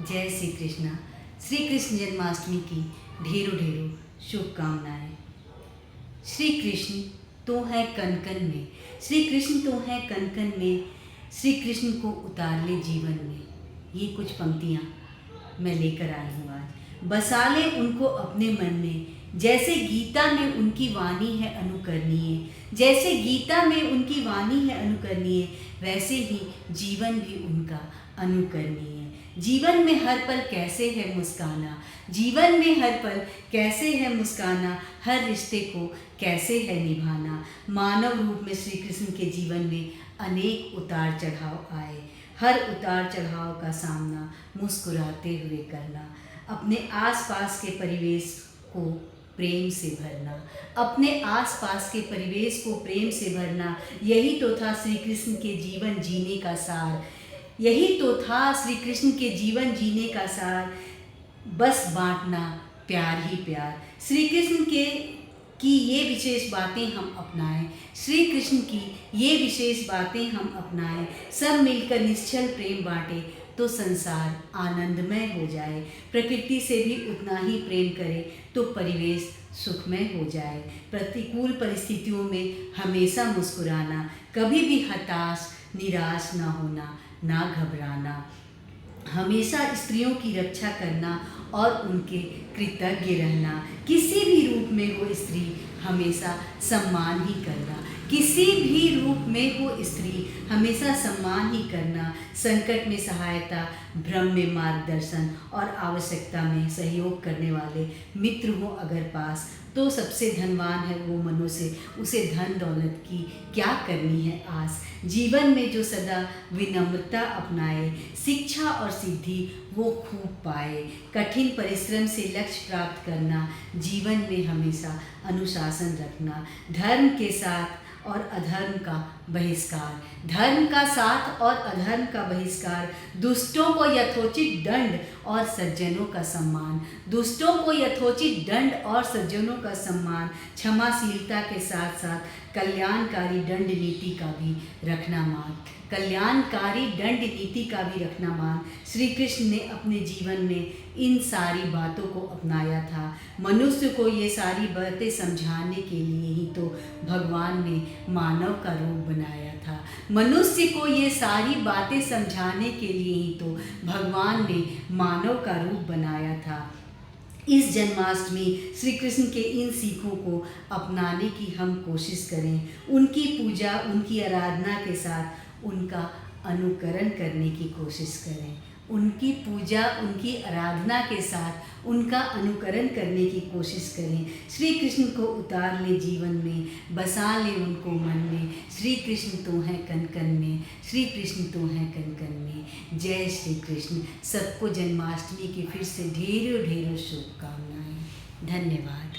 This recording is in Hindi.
जय श्री कृष्णा। श्री कृष्ण जन्माष्टमी की ढेरों ढेरों शुभकामनाएं। श्री कृष्ण तो है कन कन में, श्री कृष्ण तो है कन कन में, श्री कृष्ण को उतार ले जीवन में। ये कुछ पंक्तियाँ मैं लेकर आई हूँ आज। बसा ले उनको अपने मन में, जैसे गीता में उनकी वाणी है अनुकरणीय, जैसे गीता में उनकी वाणी है अनुकरणीय, वैसे ही जीवन भी उनका अनुकरणीय। जीवन में हर पल कैसे है मुस्काना, जीवन में हर पल कैसे है मुस्काना, हर रिश्ते को कैसे है निभाना। मानव रूप में श्री कृष्ण के जीवन में अनेक उतार चढ़ाव आए, हर उतार चढ़ाव का सामना मुस्कुराते हुए करना, अपने आसपास के परिवेश को प्रेम से भरना, अपने आसपास के परिवेश को प्रेम से भरना, यही तो था श्री कृष्ण के जीवन जीने का सार, यही तो था श्री कृष्ण के जीवन जीने का सार। बस बांटना प्यार ही प्यार, श्री कृष्ण की ये विशेष बातें हम अपनाएं, श्री कृष्ण की ये विशेष बातें हम अपनाएं। सब मिलकर निश्चल प्रेम बांटे तो संसार आनंदमय हो जाए, प्रकृति से भी उतना ही प्रेम करें तो परिवेश सुखमय हो जाए। प्रतिकूल परिस्थितियों में हमेशा मुस्कुराना, कभी भी हताश निराश ना होना, ना घबराना, हमेशा स्त्रियों की रक्षा करना और उनके कृतज्ञ रहना। किसी भी रूप में हो स्त्री हमेशा सम्मान ही करना, किसी भी रूप में हो स्त्री हमेशा सम्मान ही करना। संकट में सहायता, भ्रम में मार्गदर्शन और आवश्यकता में सहयोग करने वाले मित्र हो अगर पास तो सबसे धनवान है वो मनुष्य, उसे धन दौलत की क्या करनी है आस। जीवन में जो सदा विनम्रता अपनाए, शिक्षा और सिद्धि वो खूब पाए। कठिन परिश्रम से लक्ष्य प्राप्त करना, जीवन में हमेशा अनुशासन रखना। धर्म के साथ और अधर्म का बहिष्कार, धर्म का साथ और अधर्म का बहिष्कार। दुष्टों को यथोचित दंड और सज्जनों का सम्मान, दुष्टों को यथोचित दंड और सज्जनों का सम्मान। क्षमाशीलता के साथ साथ कल्याणकारी दंड नीति का भी रखना मान, कल्याणकारी दंड नीति का भी रखना मान। श्री कृष्ण ने अपने जीवन में इन सारी बातों को अपनाया था। मनुष्य को ये सारी बातें समझाने के लिए ही तो भगवान ने मानव का रूप बनाया था। मनुष्य को ये सारी बातें समझाने के लिए ही तो भगवान ने मानव का रूप बनाया था। इस जन्माष्टमी श्री कृष्ण के इन सीखों को अपनाने की हम कोशिश करें, उनकी पूजा उनकी आराधना के साथ उनका अनुकरण करने की कोशिश करें, उनकी पूजा उनकी आराधना के साथ उनका अनुकरण करने की कोशिश करें। श्री कृष्ण को उतार ले जीवन में, बसा ले उनको मन में। श्री कृष्ण तो हैं कन कन में, श्री कृष्ण तो हैं कन कन में। जय श्री कृष्ण। सबको जन्माष्टमी की फिर से ढेरों ढेरों शुभकामनाएं। धन्यवाद।